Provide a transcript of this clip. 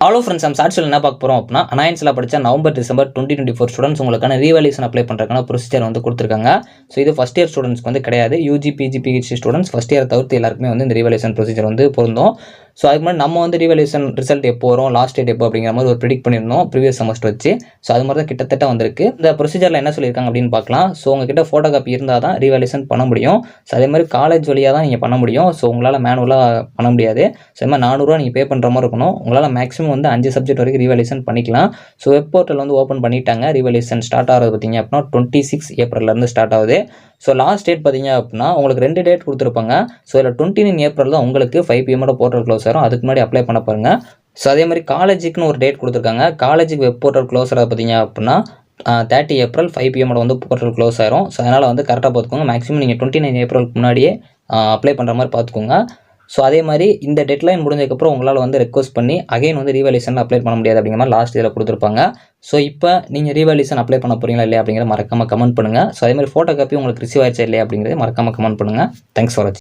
Hello friends, நம்ம சாட்சியில் என்ன பார்க்க போகிறோம் அப்படின்னா, அனாயன்ஸில் படித்த நவம்பர் டிசம்பர் 2024 ஸ்டூடெண்ட்ஸ் உங்களுக்கான ரீவேல்யூஷன் அப்ளை பண்ணுறதுக்கான ப்ரொசீஜர் வந்து கொடுத்துருக்காங்க. ஸோ இது ஃபஸ்ட் இயர் ஸ்டூடெண்ட்ஸ்க்கு வந்து கிடையாது. UG PG PhD students first year தவிர்த்து எல்லாருக்குமே வந்து இந்த ரீவேல்யூஷன் ப்ரொசீஜர் வந்து பொருந்தும். ஸோ அதுக்கு முன்னாடி நம்ம வந்து ரீவேல்யூஷன் ரிசல்ட் எப்போ வரும், லாஸ்ட் டேட் எப்போ அப்படிங்கிற மாதிரி ஒரு ப்ரிடிக்ட் பண்ணியிருந்தோம் ப்ரீவியஸ் செமஸ்டர் வச்சு. ஸோ அது மாதிரி தான் கிட்டத்தட்ட வந்திருக்கு. இந்த ப்ரொசீஜரில் என்ன சொல்லியிருக்காங்க அப்படின்னு பார்க்கலாம். ஸோ உங்ககிட்ட ஃபோட்டோ காப்பி இருந்தால் தான் ரீவேல்யூஷன் பண்ண முடியும். ஸோ அதே மாதிரி காலேஜ் வழியாக தான் நீங்கள் பண்ண முடியும். ஸோ உங்களால் மேனுவலாக பண்ண முடியாது. ஸோ அது மாதிரி 400 நீங்கள் பே பண்ணுற மாதிரி இருக்கணும். உங்களால் மேக்ஸிமம் வந்து 5 சப்ஜெக்ட் வரைக்கும் ரீவேல்யூஷன் பண்ணிக்கலாம். ஸோ வெப் போர்ட்டல் வந்து ஓப்பன் பண்ணிட்டாங்க. ரீவேல்யூஷன் ஸ்டார்ட் ஆகிறது பார்த்தீங்க அப்படின்னா 26 ஏப்ரல்லேருந்து ஸ்டார்ட் ஆகுது. ஸோ லாஸ்ட் டேட் பார்த்தீங்க அப்படின்னா உங்களுக்கு 2 டேட் கொடுத்துருப்பாங்க. ஸோ இதில் 29 ஏப்ரல் தான் உங்களுக்கு 5 PM போர்ட்டல் க்ளோஸ் ஆகும். அதுக்கு முன்னாடி அப்ளை பண்ண பாருங்க. ஸோ அதே மாதிரி காலேஜுக்குன்னு ஒரு டேட் கொடுத்துருக்காங்க. காலேஜுக்கு வெப் போர்ட்டல் க்ளோஸ் ஆகிறது பார்த்தீங்க அப்படின்னா 30 ஏப்ரல் 5 PM வந்து போர்ட்டல் க்ளோஸ் ஆயிரும். ஸோ அதனால் வந்து கரெக்டாக பார்த்துக்கோங்க. மேக்ஸிமம் நீங்கள் 29 ஏப்ரலுக்கு முன்னாடியே அப்ளை பண்ணுற மாதிரி பார்த்துக்கோங்க. ஸோ அதே மாதிரி இந்த டெட்லைன் முடிஞ்சதுக்கப்புறம் உங்களால் வந்து ரெக்வஸ்ட் பண்ணி அகைன் வந்து ரீவேல்யூஷன் அப்ளை பண்ண முடியாது அப்படிங்கிற மாதிரி லாஸ்ட் இதில் கொடுத்துருப்பாங்க. ஸோ இப்போ நீங்கள் ரீவேல்யூஷன் அப்ளை பண்ண போகிறீங்களா இல்லையா அப்படிங்கிறத மறக்காமல் கமெண்ட் பண்ணுங்கள். ஸோ அதே மாதிரி ஃபோட்டோ காப்பி உங்களுக்கு ரிசீவ் ஆயிடுச்சா இல்லையா அப்படிங்கிறத மறக்காமல் கமெண்ட் பண்ணுங்கள். தேங்க்ஸ் ஃபார் வாட்சிங்.